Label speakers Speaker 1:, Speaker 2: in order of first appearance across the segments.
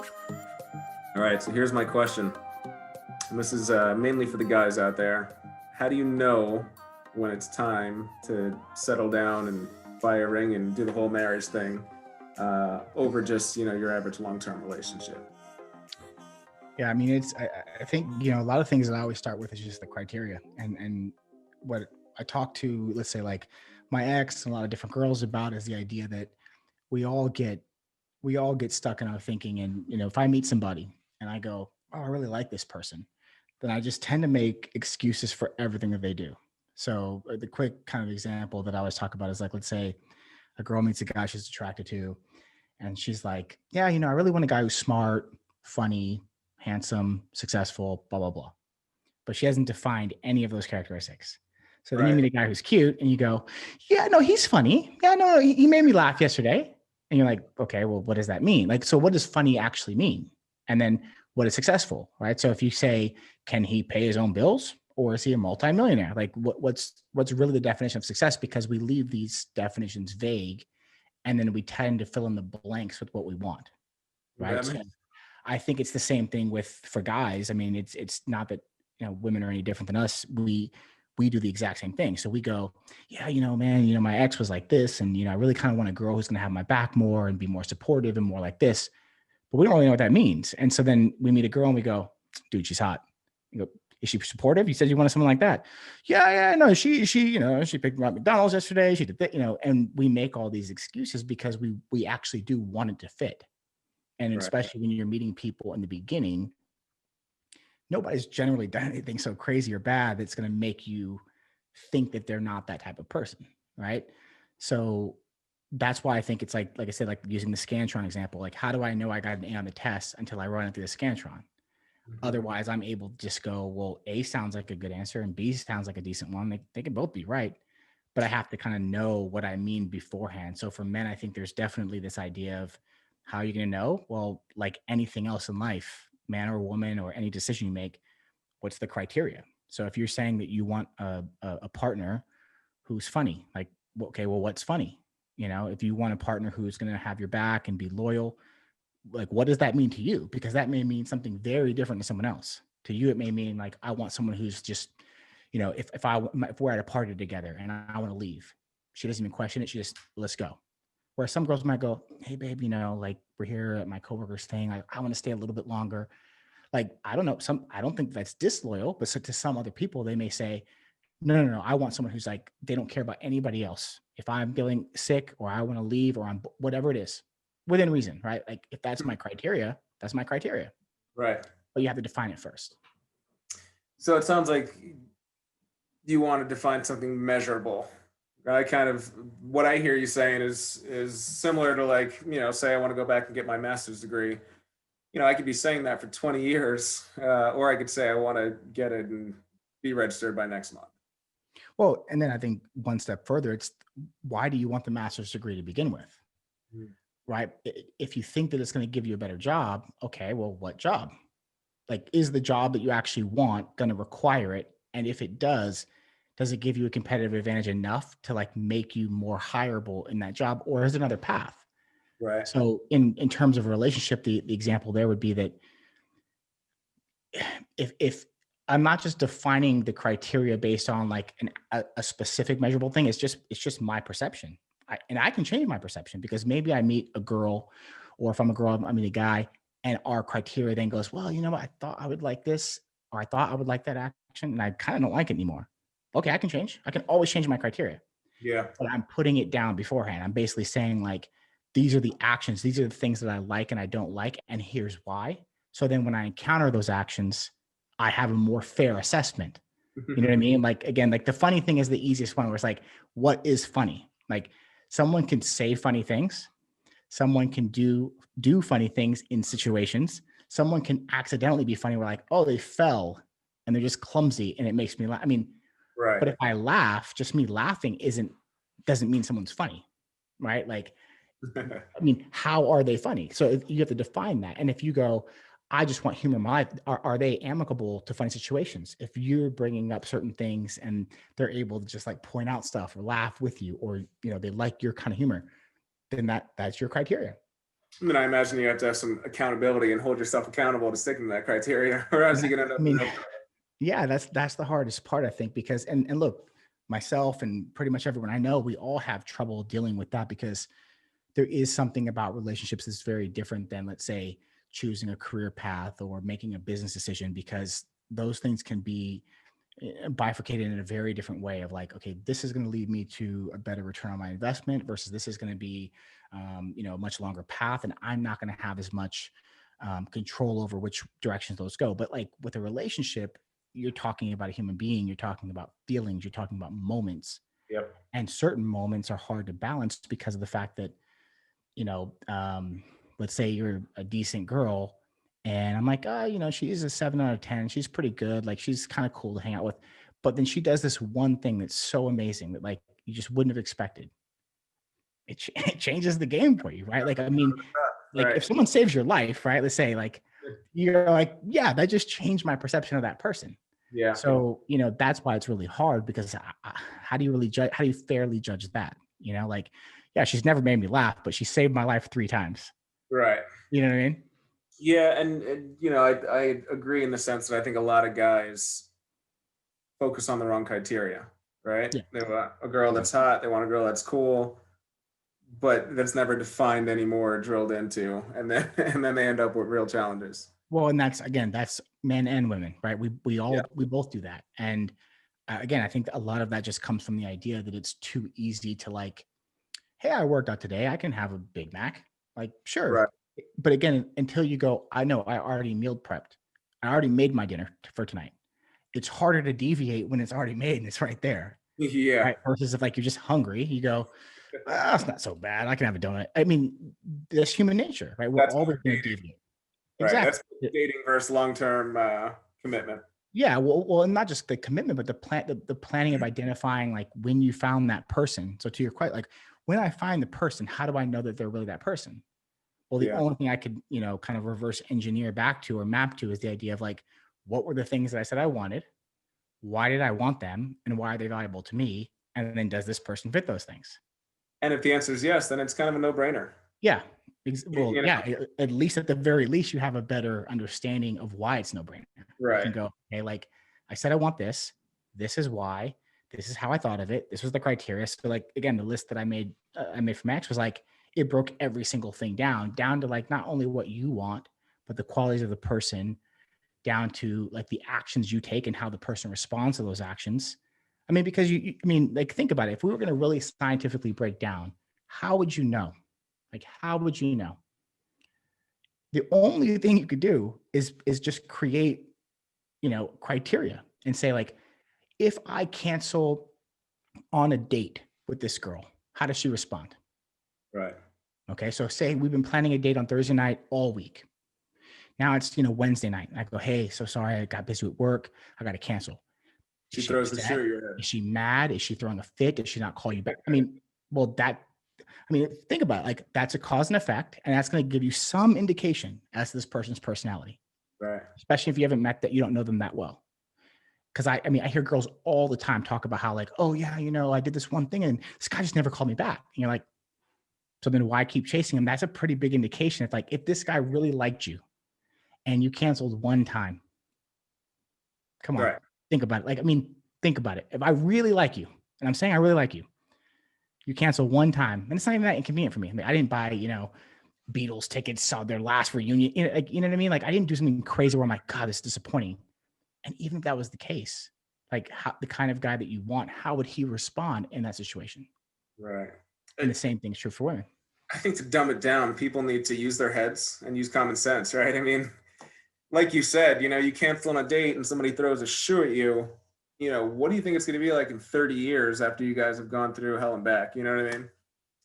Speaker 1: All right, so here's my question. And this is mainly for the guys out there. How do you know when it's time to settle down and buy a ring and do the whole marriage thing over just, your average long-term relationship?
Speaker 2: Yeah, I mean, I think, a lot of things that I always start with is just the criteria. And what I talk to, let's say like my ex and a lot of different girls about is the idea that we all get, we all get stuck in our thinking. And, if I meet somebody and I go, oh, I really like this person, then I just tend to make excuses for everything that they do. So the quick kind of example that I always talk about is like, let's say a girl meets a guy she's attracted to, and she's like, yeah, I really want a guy who's smart, funny, handsome, successful, blah, blah, blah. But she hasn't defined any of those characteristics. So then you
Speaker 1: Right.
Speaker 2: meet a guy who's cute and you go, yeah, no, he's funny. Yeah, no, he made me laugh yesterday. And you're like, okay, well, what does that mean? Like, so what does funny actually mean? And then what is successful, right? So if you say, can he pay his own bills or is he a multimillionaire? Like what's really the definition of success? Because we leave these definitions vague and then we tend to fill in the blanks with what we want, right?
Speaker 1: That
Speaker 2: So
Speaker 1: makes
Speaker 2: I think it's the same thing with for guys. I mean, it's not that women are any different than us. We do the exact same thing. So we go, yeah, man, my ex was like this, and I really kind of want a girl who's going to have my back more and be more supportive and more like this. But we don't really know what that means. And so then we meet a girl and we go, dude, she's hot. You go, is she supportive? You said you wanted someone like that. Yeah, yeah, no, she picked me up at McDonald's yesterday. She did that, and we make all these excuses because we actually do want it to fit. And
Speaker 1: right.
Speaker 2: especially when you're meeting people in the beginning, nobody's generally done anything so crazy or bad that's going to make you think that they're not that type of person, right? So that's why I think it's like I said, like using the Scantron example, like how do I know I got an A on the test until I run it through the Scantron?
Speaker 1: Mhm.
Speaker 2: Otherwise, I'm able to just go, well, A sounds like a good answer and B sounds like a decent one. They can both be right, but I have to kind of know what I mean beforehand. So for men, I think there's definitely this idea of how you're going to know. Well, like anything else in life, man or woman, or any decision you make, what's the criteria? So if you're saying that you want a partner who's funny, like, okay, well, what's funny? If you want a partner who's going to have your back and be loyal, like, what does that mean to you? Because that may mean something very different to someone else. To you, it may mean like, I want someone who's just, if we're at a party together and I want to leave, she doesn't even question it. She just, let's go. Where some girls might go, hey, babe, like we're here at my coworker's thing. I want to stay a little bit longer. Like, I don't know. I don't think that's disloyal, but so to some other people, they may say, no, no, no. I want someone who's like, they don't care about anybody else. If I'm feeling sick or I want to leave or I'm whatever it is, within reason, right? Like, if that's my criteria, that's my criteria.
Speaker 1: Right.
Speaker 2: But you have to define it first.
Speaker 1: So it sounds like you want to define something measurable. I kind of what I hear you saying is similar to like, say I want to go back and get my master's degree. I could be saying that for 20 years, or I could say I want to get it and be registered by next month.
Speaker 2: Well, and then I think one step further, it's why do you want the master's degree to begin with?
Speaker 1: Mm.
Speaker 2: Right? If you think that it's going to give you a better job, okay, well, what job? Like, is the job that you actually want going to require it? And if it does it give you a competitive advantage enough to like make you more hireable in that job, or is it another path?
Speaker 1: Right.
Speaker 2: So in terms of a relationship, the example there would be that if I'm not just defining the criteria based on like a specific measurable thing, it's just my perception. And I can change my perception because maybe I meet a girl, or if I'm a girl, I meet a guy, and our criteria then goes, well, you know what? I thought I would like this, or I thought I would like that action, and I kind of don't like it anymore. Okay, I can change. I can always change my criteria,
Speaker 1: Yeah.
Speaker 2: but I'm putting it down beforehand. I'm basically saying like, these are the actions, these are the things that I like and I don't like, and here's why. So then when I encounter those actions, I have a more fair assessment. You know what I mean? Like, again, like the funny thing is the easiest one where it's like, what is funny? Like, someone can say funny things, someone can do funny things in situations, someone can accidentally be funny. We're like, oh, they fell and they're just clumsy and it makes me laugh. I mean,
Speaker 1: Right.
Speaker 2: but if I laugh, just me laughing doesn't mean someone's funny, right? Like, I mean, how are they funny? So you have to define that. And if you go, I just want humor in my life, are they amicable to funny situations? If you're bringing up certain things and they're able to just like point out stuff or laugh with you, or they like your kind of humor, then that's your criteria.
Speaker 1: I mean, I imagine you have to have some accountability and hold yourself accountable to sticking to that criteria, or else
Speaker 2: And
Speaker 1: you can end
Speaker 2: I
Speaker 1: up in
Speaker 2: mean,
Speaker 1: real.
Speaker 2: yeah, that's the hardest part, I think, because and look, myself and pretty much everyone I know, we all have trouble dealing with that because there is something about relationships that's very different than, let's say, choosing a career path or making a business decision, because those things can be bifurcated in a very different way of like, okay, this is going to lead me to a better return on my investment versus this is going to be a much longer path, and I'm not going to have as much control over which directions those go. But like with a relationship, you're talking about a human being, you're talking about feelings, you're talking about moments,
Speaker 1: Yep.
Speaker 2: and certain moments are hard to balance because of the fact that, you know, let's say you're a decent girl and I'm like, she's a 7 out of 10. She's pretty good. Like she's kind of cool to hang out with. But then she does this one thing that's so amazing that like you just wouldn't have expected. It changes the game for you, right? Like, I mean, like
Speaker 1: Right.
Speaker 2: if someone saves your life, right? Let's say like you're like, yeah, that just changed my perception of that person.
Speaker 1: Yeah.
Speaker 2: So, that's why it's really hard because how do you really judge? How do you fairly judge that? Like, yeah, she's never made me laugh, but she saved my life 3 times.
Speaker 1: Right.
Speaker 2: You know what I mean?
Speaker 1: Yeah, and I agree in the sense that I think a lot of guys focus on the wrong criteria, right?
Speaker 2: Yeah.
Speaker 1: They want a girl that's hot, they want a girl that's cool, but that's never defined anymore, drilled into, and then and then they end up with real challenges.
Speaker 2: Well, and that's men and women, right?
Speaker 1: Yeah.
Speaker 2: We both do that. And again, I think a lot of that just comes from the idea that it's too easy to like, hey, I worked out today. I can have a Big Mac. Like, sure.
Speaker 1: Right.
Speaker 2: But again, until you go, I know I already meal prepped. I already made my dinner for tonight. It's harder to deviate when it's already made and it's right there.
Speaker 1: Yeah.
Speaker 2: Right. Versus if like you're just hungry, you go, it's not so bad. I can have a donut. I mean, that's human nature, right? We're
Speaker 1: That's
Speaker 2: always going to
Speaker 1: dating,
Speaker 2: deviate.
Speaker 1: right?
Speaker 2: Exactly.
Speaker 1: That's dating versus long-term commitment.
Speaker 2: Yeah. Well, and not just the commitment, but the planning of identifying like when you found that person. So to your question, like when I find the person, how do I know that they're really that person? Well, the
Speaker 1: Yeah.
Speaker 2: only thing I could, kind of reverse engineer back to or map to is the idea of like, what were the things that I said I wanted? Why did I want them? And why are they valuable to me? And then does this person fit those things?
Speaker 1: And if the answer is yes, then it's kind of a no-brainer.
Speaker 2: Yeah.
Speaker 1: You
Speaker 2: Well,
Speaker 1: know,
Speaker 2: yeah. At least at the very least, you have a better understanding of why it's no brainer. You can
Speaker 1: right.
Speaker 2: go, hey, like I said, I want this. This is why. This is how I thought of it. This was the criteria. So, like again, the list that I made for Max was like it broke every single thing down to like not only what you want, but the qualities of the person, down to like the actions you take and how the person responds to those actions. I mean, because I mean, like think about it. If we were going to really scientifically break down, how would you know? Like, how would you know? The only thing you could do is just create, criteria and say like, if I cancel on a date with this girl, how does she respond?
Speaker 1: Right.
Speaker 2: Okay, so say we've been planning a date on Thursday night all week. Now it's Wednesday night. I go, hey, so sorry, I got busy with work. I got to cancel. Is
Speaker 1: She
Speaker 2: she
Speaker 1: throws the shoe
Speaker 2: upset?
Speaker 1: at your head.
Speaker 2: Is she mad? Is she throwing a fit? Did she not call you back? I mean, well, think about it. Like that's a cause and effect, and that's going to give you some indication as to this person's personality,
Speaker 1: Right.
Speaker 2: especially if you haven't met that you don't know them that well. Because I mean, I hear girls all the time talk about how like, oh yeah, I did this one thing and this guy just never called me back. And you're like, so then why keep chasing him? That's a pretty big indication. It's like if this guy really liked you and you canceled one time, come on,
Speaker 1: Right.
Speaker 2: think about it. Like, I mean, think about it. If I really like you, and I'm saying I really like you, you cancel one time, and it's not even that inconvenient for me. I mean, I didn't buy, Beatles tickets, saw their last reunion. You know what I mean? Like, I didn't do something crazy where I'm like, God, this is disappointing. And even if that was the case, like the kind of guy that you want, how would he respond in that situation?
Speaker 1: Right.
Speaker 2: And the same thing's true for women.
Speaker 1: I think to dumb it down, people need to use their heads and use common sense, right? I mean, like you said, you cancel on a date and somebody throws a shoe at you, what do you think it's going to be like in 30 years after you guys have gone through hell and back? You know what I mean?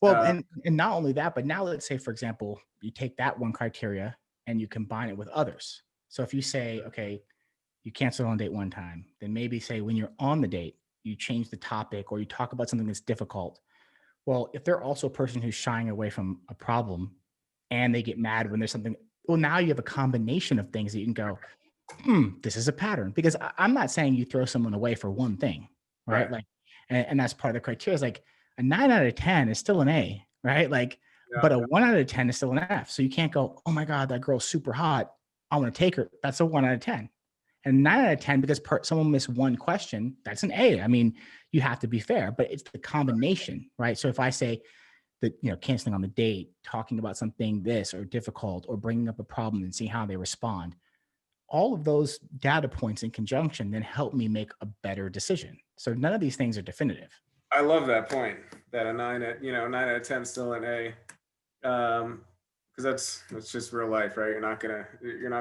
Speaker 2: Well,
Speaker 1: Uh,
Speaker 2: and not only that, but now let's say, for example, you take that one criteria and you combine it with others. So if you say, okay, you cancel on a date one time, then maybe say when you're on the date, you change the topic or you talk about something that's difficult. Well, if they're also a person who's shying away from a problem and they get mad when there's something, well, now you have a combination of things that you can go, this is a pattern. Because I'm not saying you throw someone away for one thing, right?
Speaker 1: right.
Speaker 2: Like, and that's part of the criteria is like a 9 out of 10 is still an A, right? Like
Speaker 1: Yeah,
Speaker 2: But a
Speaker 1: yeah.
Speaker 2: 1 out of 10 is still an F. So you can't go, "Oh my god, that girl's super hot. I wanna take her." That's a 1 out of 10. And 9 out of 10 because someone missed one question, that's an A. I mean, you have to be fair, but it's the combination, right? So if I say that, canceling on the date, talking about something this or difficult, or bringing up a problem and seeing how they respond, all of those data points in conjunction then help me make a better decision. So none of these things are definitive.
Speaker 1: I love that point, that a 9 out of 10 is still an A. Because that's just real life, right? You're not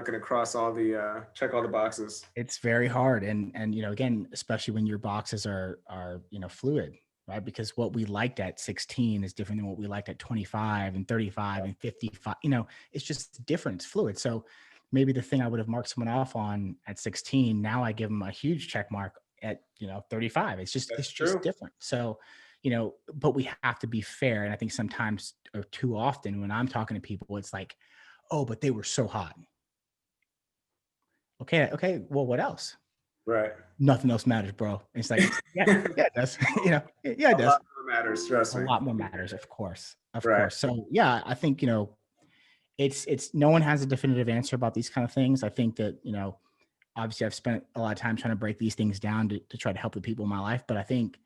Speaker 1: gonna cross all the check all the boxes.
Speaker 2: It's very hard, and again, especially when your boxes are fluid, right? Because what we liked at 16 is different than what we liked at 25 and 35 and 55. It's just different. It's fluid. So maybe the thing I would have marked someone off on at 16, now I give them a huge check mark at 35. It's just
Speaker 1: That's
Speaker 2: it's just
Speaker 1: true.
Speaker 2: different. So but we have to be fair. And I think sometimes, or too often, when I'm talking to people, it's like, oh, but they were so hot. Okay, okay. Well, what else?
Speaker 1: Right.
Speaker 2: Nothing else matters, bro. And it's like, yeah,
Speaker 1: A
Speaker 2: yeah, it does. Yeah, it does.
Speaker 1: lot more matters. Trust
Speaker 2: A
Speaker 1: me.
Speaker 2: lot more matters, of course, of
Speaker 1: Right.
Speaker 2: course. So yeah, I think it's no one has a definitive answer about these kind of things. I think that obviously I've spent a lot of time trying to break these things down to try to help the people in my life. But I think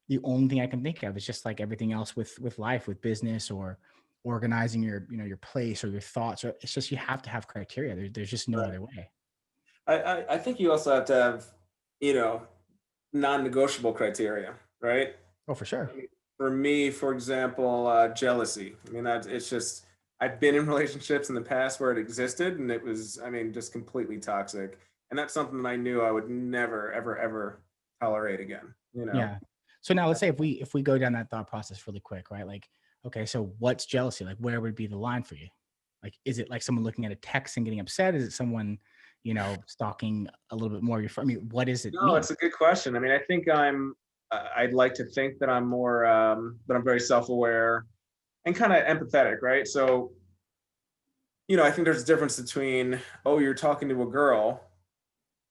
Speaker 2: the only thing I can think of is just like everything else with life, with business, or organizing your place or your thoughts. Or it's just you have to have criteria. There's just no
Speaker 1: Right.
Speaker 2: other way.
Speaker 1: I think you also have to have, you know, non-negotiable criteria, right?
Speaker 2: Oh, for sure.
Speaker 1: For me, for example, jealousy. I mean, that it's just I've been in relationships in the past where it existed, and it was, I mean, just completely toxic. And that's something that I knew I would never, ever, ever tolerate again. You know,
Speaker 2: Yeah. So now let's say if we go down that thought process really quick, right? Like, okay, so what's jealousy? Like, where would be the line for you? Like, is it like someone looking at a text and getting upset? Is it someone, stalking a little bit more your friend? I mean, what does it
Speaker 1: no,
Speaker 2: mean?
Speaker 1: it's a good question. I mean, I think I'd like to think that I'm more, that I'm very self-aware and kind of empathetic, right? So, I think there's a difference between, oh, you're talking to a girl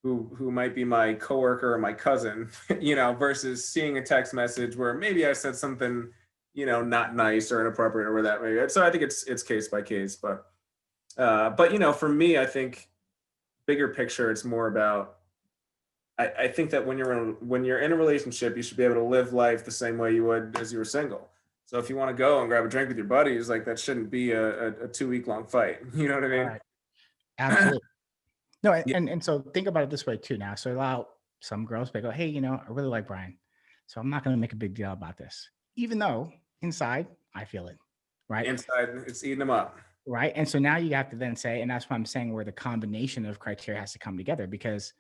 Speaker 1: who might be my coworker or my cousin, versus seeing a text message where maybe I said something, not nice or inappropriate or whatever that may be. So I think it's case by case, but for me, I think bigger picture, it's more about I think that when you're in a relationship, you should be able to live life the same way you would as you were single. So if you want to go and grab a drink with your buddies, like that shouldn't be a 2 week long fight. You know what I mean?
Speaker 2: Right. Absolutely. No,
Speaker 1: Yeah.
Speaker 2: and so think about it this way too now. So allow some girls to go, hey, I really like Brian. So I'm not gonna make a big deal about this. Even though inside I feel it. Right.
Speaker 1: Inside, it's eating them up.
Speaker 2: Right. And so now you have to then say, and that's what I'm saying, where the combination of criteria has to come together, because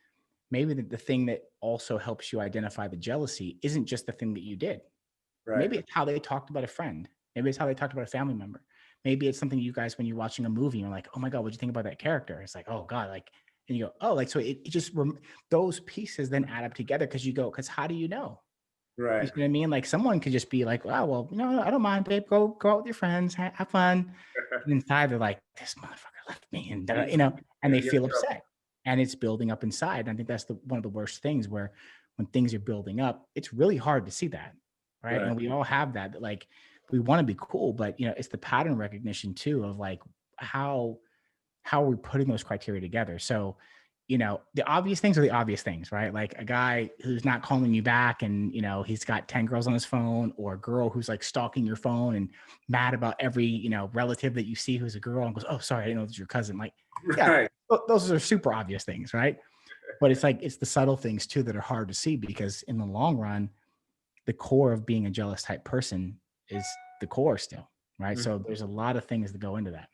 Speaker 2: maybe the thing that also helps you identify the jealousy isn't just the thing that you did.
Speaker 1: Right.
Speaker 2: Maybe it's how they talked about a friend. Maybe it's how they talked about a family member. Maybe it's something you guys, when you're watching a movie, you're like, oh my God, what'd you think about that character? It's like, oh God, like, and you go, oh, like, so it just, those pieces then add up together because you go, because how do you know? You
Speaker 1: Right.
Speaker 2: see what I mean? Like someone could just be like, oh, well, I don't mind, babe. Go out with your friends, have fun. And inside they're like, this motherfucker left me, and
Speaker 1: You-
Speaker 2: and they
Speaker 1: you're in
Speaker 2: feel
Speaker 1: trouble.
Speaker 2: upset, and it's building up inside. And I think that's one of the worst things, where when things are building up, it's really hard to see that, right?
Speaker 1: Right.
Speaker 2: And we all have that like we want to be cool, but it's the pattern recognition too of like how are we putting those criteria together? So, the obvious things are the obvious things, right? Like a guy who's not calling you back and, he's got 10 girls on his phone, or a girl who's like stalking your phone and mad about every, relative that you see who's a girl and goes, oh, sorry, I didn't know it was your cousin. Like, yeah,
Speaker 1: Right.
Speaker 2: those are super obvious things, right? But it's like, it's the subtle things too that are hard to see, because in the long run, the core of being a jealous type person is the core still, right?
Speaker 1: Mhm.
Speaker 2: So there's a lot of things that go into that.